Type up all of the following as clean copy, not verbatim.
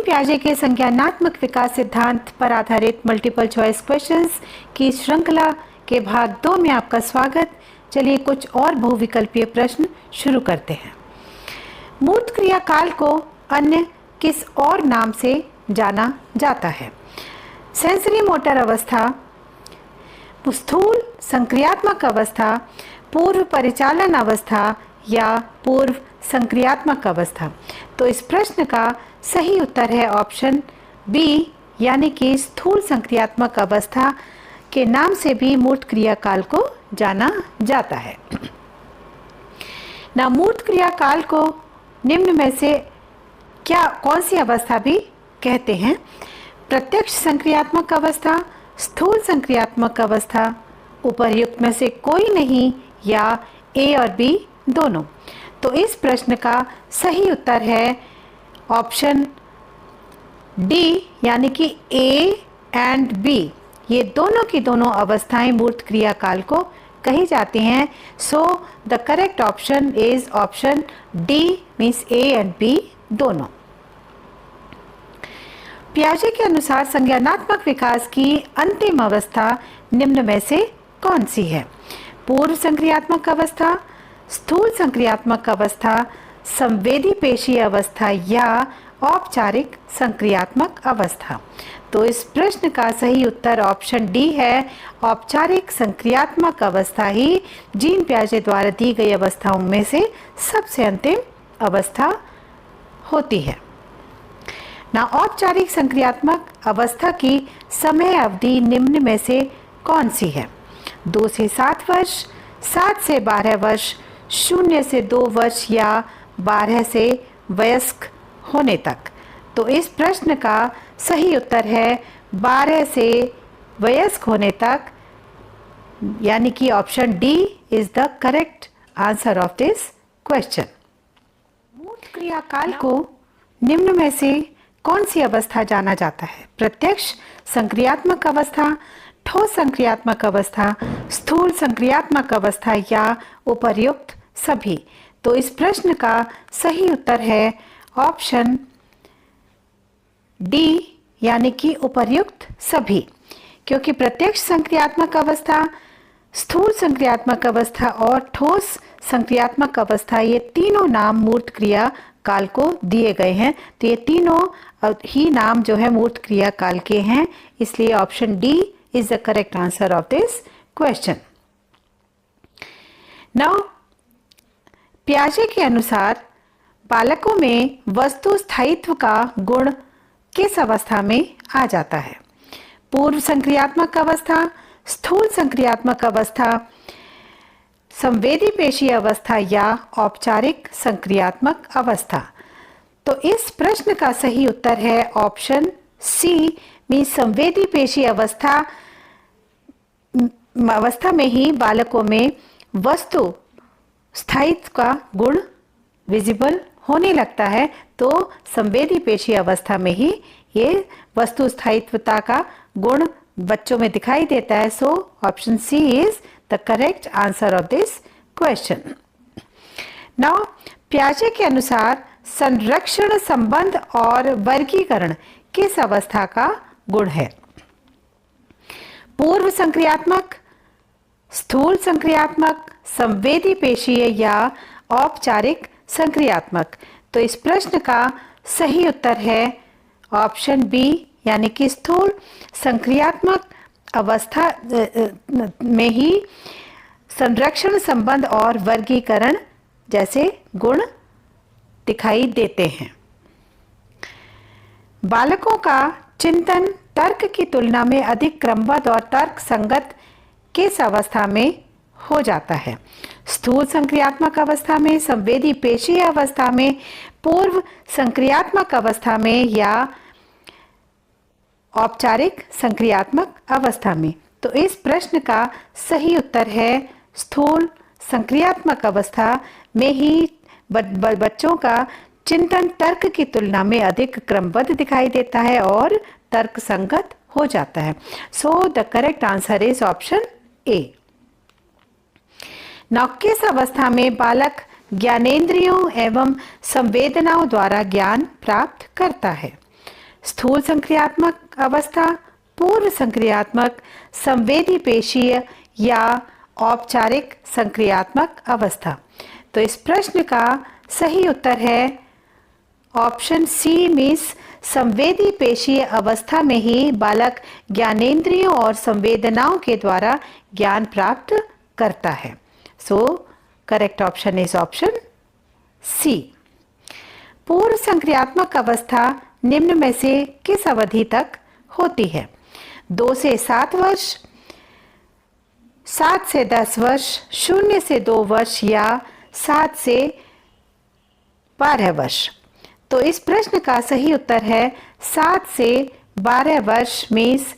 पियाजे के संज्ञानात्मक विकास सिद्धांत पर आधारित मल्टीपल चॉइस क्वेश्चंस की श्रृंखला के भाग 2 में आपका स्वागत। चलिए कुछ और बहुविकल्पीय प्रश्न शुरू करते हैं। मूर्त क्रिया काल को अन्य किस और नाम से जाना जाता है? सेंसरी मोटर अवस्था, स्थूल संक्रियात्मक अवस्था, पूर्व परिचालन अवस्था या पूर्व संक्रियात्मक अवस्था। तो इस प्रश्न का सही उत्तर है ऑप्शन बी, यानी कि स्थूल संक्रियात्मक अवस्था के नाम से भी मूर्त क्रिया काल को जाना जाता है। ना मूर्त क्रिया काल को निम्न में से कौन सी अवस्था भी कहते हैं? प्रत्यक्ष संक्रियात्मक अवस्था, स्थूल संक्रियात्मक अवस्था, उपर्युक्त में से कोई नहीं या ए और बी दोनों। तो इस प्रश्न का सही उत्तर है ऑप्शन डी, यानी कि ए एंड बी, ये दोनों की दोनों अवस्थाएं मूर्त क्रिया काल को कही जाती हैं। So the correct option is option D, means A and B दोनों। पियाजे के अनुसार संज्ञानात्मक विकास की अंतिम अवस्था निम्न में से कौन सी है? पूर्व संक्रियात्मक अवस्था, स्थूल संक्रियात्मक अवस्था, संवेदी पेशीय अवस्था या औपचारिक संक्रियात्मक अवस्था। तो इस प्रश्न का सही उत्तर ऑप्शन डी है, औपचारिक संक्रियात्मक अवस्था ही जीन पियाजे द्वारा दी गई अवस्थाओं में से सबसे अंतिम अवस्था होती है। ना औपचारिक संक्रियात्मक अवस्था की समय अवधि निम्न में से कौन सी है? 2 से 7 वर्ष, 7 से 12 वर्ष, 0 से 2 वर्ष या 12 से वयस्क होने तक। तो इस प्रश्न का सही उत्तर है 12 से वयस्क होने तक, यानी कि option D is the correct answer of this question. मूर्त क्रिया काल को निम्न में से कौन सी अवस्था जाना जाता है? प्रत्यक्ष संक्रियात्मक अवस्था, ठोस संक्रियात्मक अवस्था, स्थूल संक्रियात्मक अवस्था या उपर्युक्त सभी। तो इस प्रश्न का सही उत्तर है ऑप्शन डी, यानी कि उपर्युक्त सभी, क्योंकि प्रत्यक्ष संक्रियात्मक अवस्था, स्थूल संक्रियात्मक अवस्था और ठोस संक्रियात्मक अवस्था, ये तीनों नाम मूर्त क्रिया काल को दिए गए हैं। तो ये तीनों ही नाम जो है मूर्त क्रिया काल के हैं, इसलिए option D is the correct answer of this question. Now पियाजे के अनुसार बालकों में वस्तु स्थायित्व का गुण किस अवस्था में आ जाता है? पूर्व संक्रियात्मक अवस्था, स्थूल संक्रियात्मक अवस्था, संवेदी पेशीय अवस्था या औपचारिक संक्रियात्मक अवस्था। तो इस प्रश्न का सही उत्तर है ऑप्शन सी, में संवेदी पेशीय अवस्था में ही बालकों में वस्तु स्थायित्व का गुण विजिबल होने लगता है। तो संवेदी पेशीय अवस्था में ही ये वस्तु स्थायित्वता का गुण बच्चों में दिखाई देता है। So option C is the correct answer of this question. Now पियाजे के अनुसार संरक्षण, संबंध और वर्गीकरण किस अवस्था का गुण है? पूर्व संक्रियात्मक, स्थूल संक्रियात्मक, संवेदी पेशीय या औपचारिक संक्रियात्मक। तो इस प्रश्न का सही उत्तर है ऑप्शन बी, यानी कि स्थूल संक्रियात्मक अवस्था में ही संरक्षण, संबंध और वर्गीकरण जैसे गुण दिखाई देते हैं। बालकों का चिंतन तर्क की तुलना में अधिक क्रमबद्ध और तर्क संगत किस अवस्था में हो जाता है? स्थूल संक्रियात्मक अवस्था में, संवेदी पेशीय अवस्था में, पूर्व संक्रियात्मक अवस्था में या औपचारिक संक्रियात्मक अवस्था में। तो इस प्रश्न का सही उत्तर है स्थूल संक्रियात्मक अवस्था में ही बच्चों का चिंतन तर्क की तुलना में अधिक क्रमबद्ध दिखाई देता है और तर्क संगत हो जाता है। So the correct answer is option A. Now किस अवस्था में बालक ज्ञानेंद्रियों एवं संवेदनाओं द्वारा ज्ञान प्राप्त करता है? स्थूल संक्रियात्मक अवस्था, पूर्व संक्रियात्मक, संवेदी पेशीय या औपचारिक संक्रियात्मक अवस्था। तो इस प्रश्न का सही उत्तर है ऑप्शन सी मीन्स संवेदी पेशीय अवस्था में ही बालक ज्ञानेंद्रियों और संवेदनाओं के द्वारा ज्ञान प्राप्त करता है। So correct option is option C. पूर्व संक्रियात्मक अवस्था निम्न में से किस अवधि तक होती है? 2 से 7 वर्ष, 7 से 10 वर्ष, 0 से 2 वर्ष या 7 से 12 वर्ष। तो इस प्रश्न का सही उत्तर है 7 से 12 वर्ष means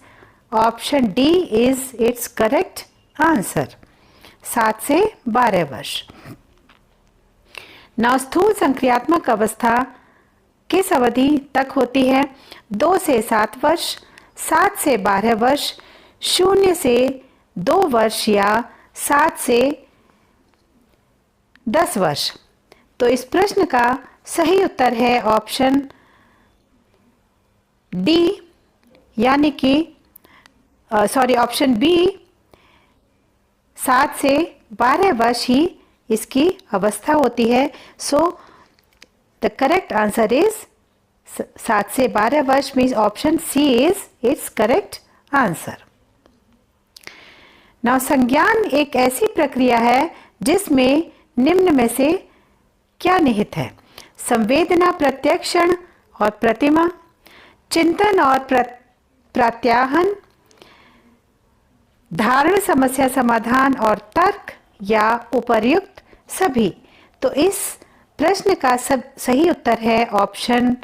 option D is it's correct answer. 7 से 12 वर्ष। नौ स्थूल संक्रियात्मक अवस्था किस अवधि तक होती है? 2 से 7 वर्ष, 7 से 12 वर्ष, 0 से 2 वर्ष या 7 से 10 वर्ष। तो इस प्रश्न का सही उत्तर है ऑप्शन डी यानी कि ऑप्शन बी 7 से 12 वर्ष ही इसकी अवस्था होती है। So the correct answer is 7 से 12 वर्ष means option C is it's correct answer. Now संज्ञान एक ऐसी प्रक्रिया है जिसमें निम्न में से क्या निहित है? संवेदना, प्रत्यक्षण और प्रतिमा, चिंतन और प्रत्याहन, धारण, समस्या समाधान और तर्क या उपर्युक्त सभी। तो इस प्रश्न का सही उत्तर है ऑप्शन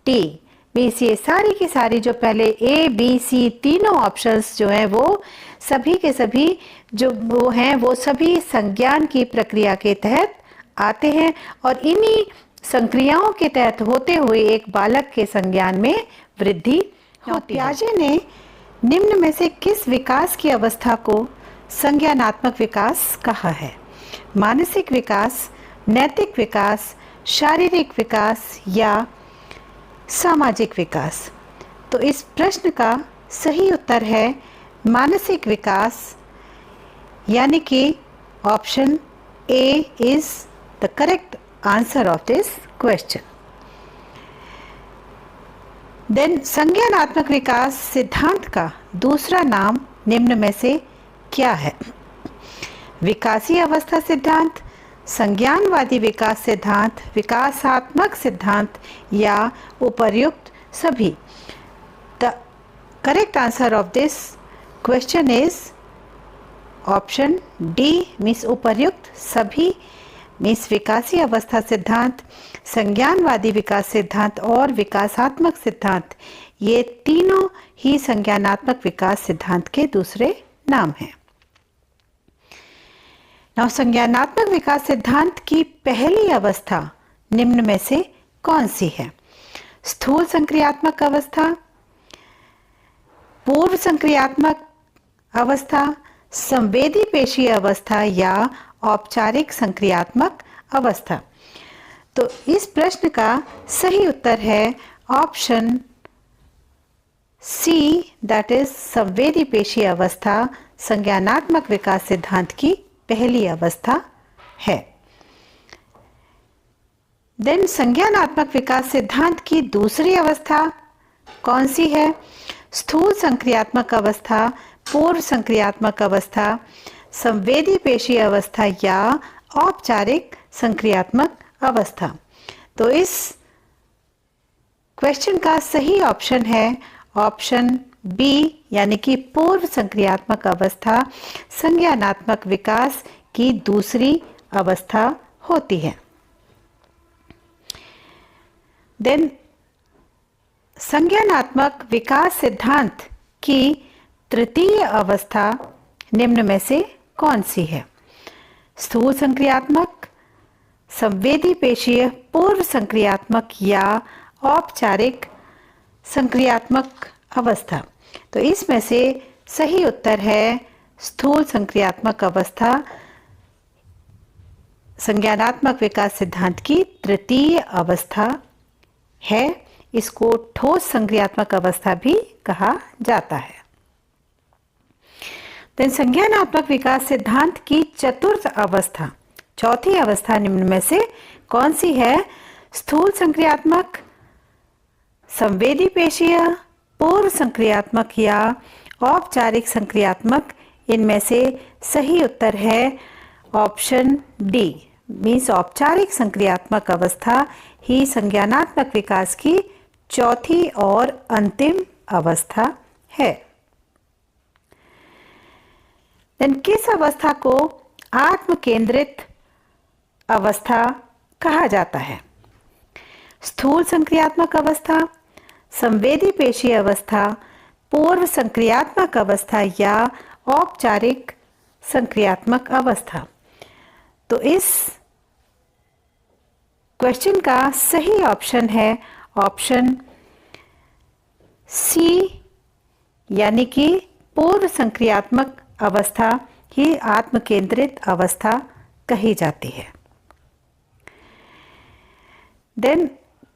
डी मीन्स ये सारी की सारी जो पहले ए बी सी तीनों ऑप्शंस जो हैं वो सभी के सभी जो वो हैं वो सभी संज्ञान की प्रक्रिया के तहत आते हैं और इन्हीं संक्रियाओं के तहत होते हुए एक बालक के संज्ञान में वृद्धि होती है। पियाजे ने निम्न में से किस विकास की अवस्था को संज्ञानात्मक विकास कहा है? मानसिक विकास, नैतिक विकास, शारीरिक विकास या सामाजिक विकास। तो इस प्रश्न का सही उत्तर है मानसिक विकास यानी कि option A is the correct answer of this question. Then संज्ञानात्मक विकास सिद्धांत का दूसरा नाम निम्न में से क्या है? विकासीय अवस्था सिद्धांत, संज्ञानवादी विकास सिद्धांत, विकासात्मक सिद्धांत या उपर्युक्त सभी। The correct answer of this question is option D means उपर्युक्त सभी मीन्स विकासीय अवस्था सिद्धांत, संज्ञानवादी विकास सिद्धांत और विकासात्मक सिद्धांत ये तीनों ही संज्ञानात्मक विकास सिद्धांत के दूसरे नाम हैं। नौ संज्ञानात्मक विकास सिद्धांत की पहली अवस्था निम्न में से कौन सी है? स्थूल संक्रियात्मक अवस्था, पूर्व संक्रियात्मक अवस्था, संवेदी पेशीय अवस्था या औपचारिक संक्रियात्मक अवस्था। तो इस प्रश्न का सही उत्तर है ऑप्शन सी दैट इज संवेदी पेशीय अवस्था संज्ञानात्मक विकास सिद्धांत की पहली अवस्था है। देन संज्ञानात्मक विकास सिद्धांत की दूसरी अवस्था कौन सी है? स्थूल संक्रियात्मक अवस्था, पूर्व संक्रियात्मक अवस्था, संवेदी पेशीय अवस्था या औपचारिक संक्रियात्मक अवस्था। तो इस क्वेश्चन का सही ऑप्शन है ऑप्शन बी यानी कि पूर्व संक्रियात्मक अवस्था संज्ञानात्मक विकास की दूसरी अवस्था होती है। देन संज्ञानात्मक विकास सिद्धांत की तृतीय अवस्था निम्न में से कौन सी है? स्थूल संक्रियात्मक, संवेदी पेशीय, पूर्व संक्रियात्मक या औपचारिक संक्रियात्मक अवस्था। तो इसमें से सही उत्तर है स्थूल संक्रियात्मक अवस्था संज्ञानात्मक विकास सिद्धांत की तृतीय अवस्था है। इसको ठोस संक्रियात्मक अवस्था भी कहा जाता है। तो संज्ञानात्मक विकास सिद्धांत की चतुर्थ अवस्था, चौथी अवस्था निम्न में से कौन सी है? स्थूल संक्रियात्मक, संवेदी पेशीय, पूर्व संक्रियात्मक या औपचारिक संक्रियात्मक। इनमें से सही उत्तर है ऑप्शन डी, मीन्स औपचारिक संक्रियात्मक अवस्था ही संज्ञानात्मक विकास की चौथी और अंतिम अवस्था है। किस अवस्था को आत्म केंद्रित अवस्था कहा जाता है? स्थूल संक्रियात्मक अवस्था, संवेदी पेशीय अवस्था, पूर्व संक्रियात्मक अवस्था या औपचारिक संक्रियात्मक अवस्था। तो इस क्वेश्चन का सही ऑप्शन है ऑप्शन सी, यानी कि पूर्व संक्रियात्मक अवस्था ही आत्म केंद्रित अवस्था कही जाती है। देन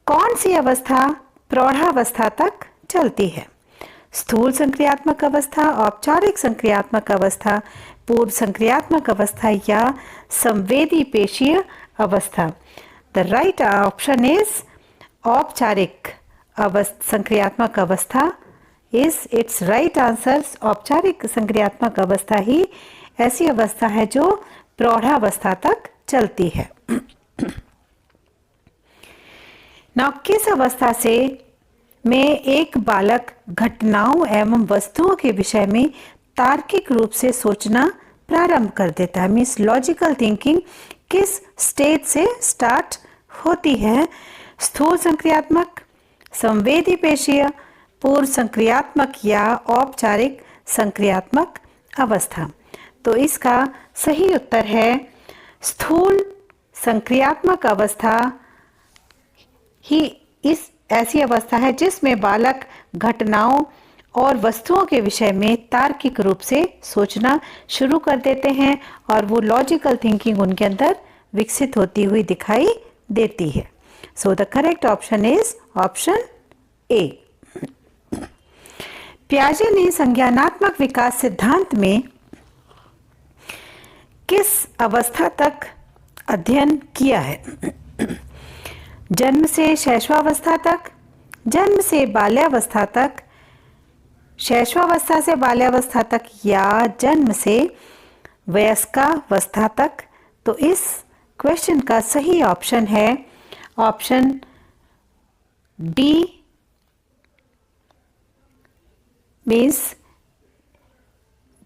कौन सी अवस्था प्रौढ़ावस्था तक चलती है? स्थूल संक्रियात्मक अवस्था, औपचारिक संक्रियात्मक अवस्था, पूर्व संक्रियात्मक अवस्था या संवेदी पेशीय अवस्था। द राइट ऑप्शन इज औपचारिक संक्रियात्मक अवस्था इज इट्स राइट आंसर। औपचारिक संक्रियात्मक अवस्था ही ऐसी अवस्था है जो प्रौढ़ावस्था तक चलती है। नाउ किस अवस्था से में एक बालक घटनाओं एवं वस्तुओं के विषय में तार्किक रूप से सोचना प्रारंभ कर देता है? मीन्स लॉजिकल थिंकिंग किस स्टेज से स्टार्ट होती है? स्थूल संक्रियात्मक, संवेदी पेशीय, पूर्व संक्रियात्मक या औपचारिक संक्रियात्मक अवस्था। तो इसका सही उत्तर है स्थूल संक्रियात्मक अवस्था ही इस ऐसी अवस्था है जिसमें बालक घटनाओं और वस्तुओं के विषय में तार्किक रूप से सोचना शुरू कर देते हैं और वो लॉजिकल थिंकिंग उनके अंदर विकसित होती हुई दिखाई देती है। So the correct option is option A. पियाजे ने संज्ञानात्मक विकास सिद्धांत में किस अवस्था तक अध्ययन किया है? जन्म से शैशवावस्था तक, जन्म से बाल्यावस्था तक, शैशवावस्था से बाल्यावस्था तक या जन्म से वयस्कावस्था तक। तो इस क्वेश्चन का सही ऑप्शन है ऑप्शन डी, मीन्स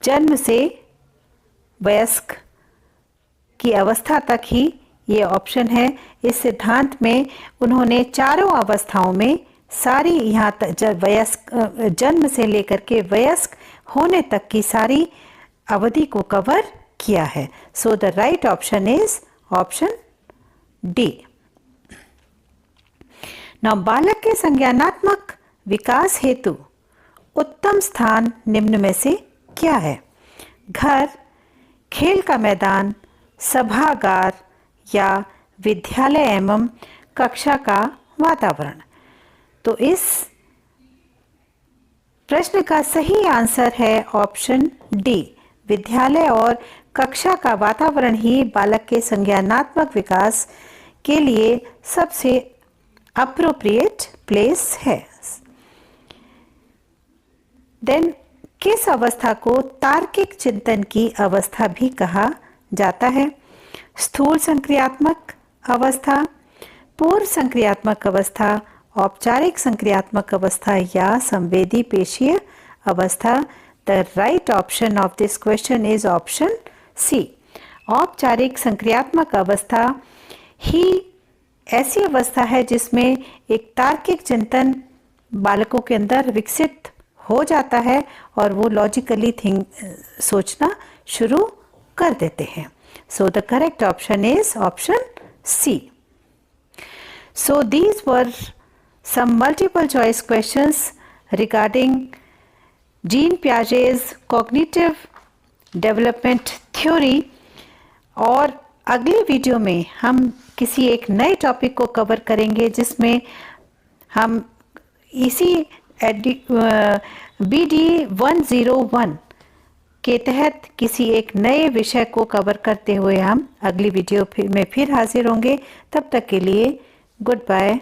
जन्म से वयस्क की अवस्था तक ही ये ऑप्शन है। इस सिद्धांत में उन्होंने चारों अवस्थाओं में सारी यहाँ तक वयस्क जन्म से लेकर के वयस्क होने तक की सारी अवधि को कवर किया है। So the right option is option D. Now बालक के संज्ञानात्मक विकास हेतु उत्तम स्थान निम्न में से क्या है? घर, खेल का मैदान, सभागार या विद्यालय एवं कक्षा का वातावरण। तो इस प्रश्न का सही आंसर है ऑप्शन डी, विद्यालय और कक्षा का वातावरण ही बालक के संज्ञानात्मक विकास के लिए सबसे अप्रोप्रिएट प्लेस है। देन किस अवस्था को तार्किक चिंतन की अवस्था भी कहा जाता है? स्थूल संक्रियात्मक अवस्था, पूर्व संक्रियात्मक अवस्था, औपचारिक संक्रियात्मक अवस्था या संवेदी पेशीय अवस्था। The right option of this question is option C, औपचारिक संक्रियात्मक अवस्था ही ऐसी अवस्था है जिसमें एक तार्किक चिंतन बालकों के अंदर विकसित हो जाता है और वो लॉजिकली सोचना शुरू कर देते हैं। So the correct option is option C. So these were some multiple choice questions regarding Jean Piaget's cognitive development theory। और अगले वीडियो में हम किसी एक नए टॉपिक को कवर करेंगे जिसमें हम इसी BD101 के तहत किसी एक नए विषय को कवर करते हुए हम अगली वीडियो में फिर हाजिर होंगे। तब तक के लिए गुड बाय।